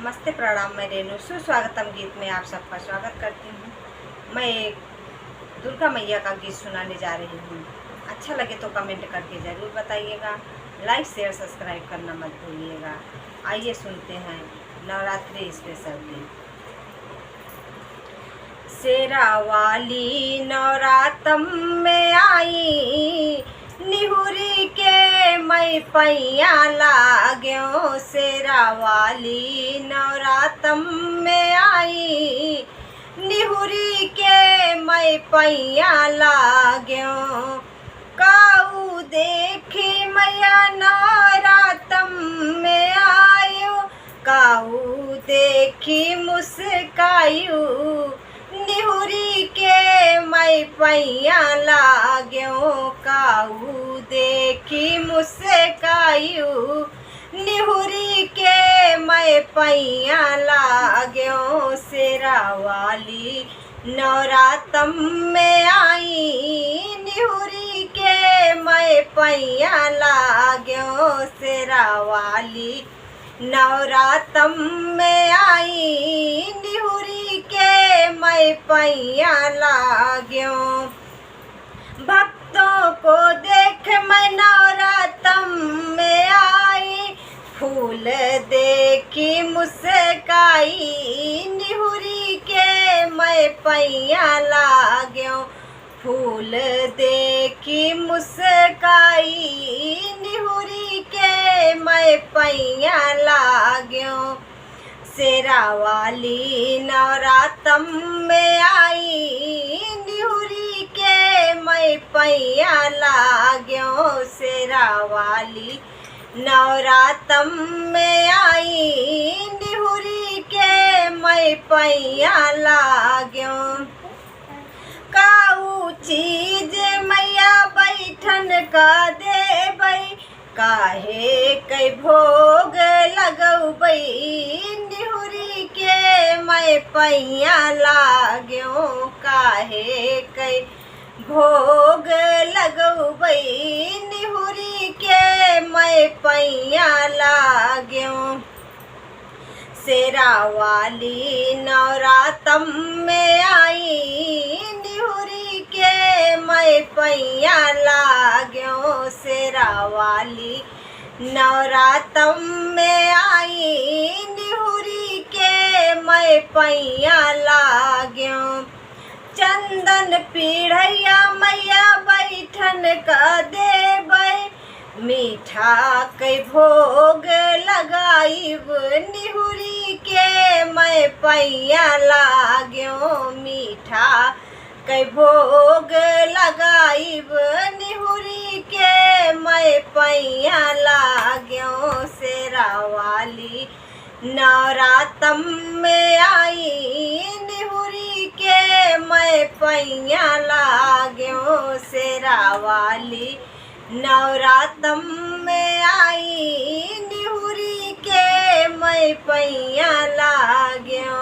नमस्ते, प्रणाम। मैं रेणु सुस्वागतम गीत में आप सबका स्वागत करती हूँ। मैं एक दुर्गा मैया का गीत सुनाने जा रही हूँ। अच्छा लगे तो कमेंट करके ज़रूर बताइएगा। लाइक शेयर सब्सक्राइब करना मत भूलिएगा। आइए सुनते हैं नवरात्रि स्पेशल गीत। शेरा वाली नवरातम में आई, निहुरी के मई पैया लाग्यो। शेरा वाली नवरातम में आई, निहुरी के मई पैया लाग्यो। काऊ देखी मैया नवरातम में आयो, काऊ देखी मुस्कायू, निहुरी के मई पैया लाग्यो। काऊ देखी मुस्कायू, निहुरी के मई पैया लाग्यो। शेरा वाली नवरातम में आई, निहुरी के मई पैया लाग्यो। शेरा वाली नवरातम में आई, निहुरी के मई पैया लाग्यो। भक्तों को देख मैं नवरातम में आई, फूल देखी मुस्काई, निहुरी के मई पैया लाग्यो। फूल देखी मुस्काई, निहुरी के मई पैया लाग्यो। शेरा वाली नवरातम में आई, निहुरी के मई पैया लाग्यो। शेरा वाली नवरातम में आई, निहुरी के मई पैया लाग्यो। काऊ चीज मैया बैठन का देबई, काहे कई भोग लगौबई, निहुरी के मई पैया लाग्यो। काहे कई भोग लगौबई, निहुरी के मई पैया लाग्यो। शेरा वाली नवरातम में आई, निहुरी के मई पैया लाग्यो। शेरा वाली नवरातम में आई, निहुरी के मई पैया लाग्यो। चंदन पीढ़ैया मैया बैठन का देबै, मीठा कई भोग लगाइब, निहुरी के मई पैया लाग्यो। मीठा कई भोग लगाइब, निहुरी के मई पैया लाग्यो। शेरा वाली नवरातम में आई, निहुरी के मई पैया लाग्यो। शेरा वाली नवरातम में आई, निहुरी के मई पैया लाग्यो।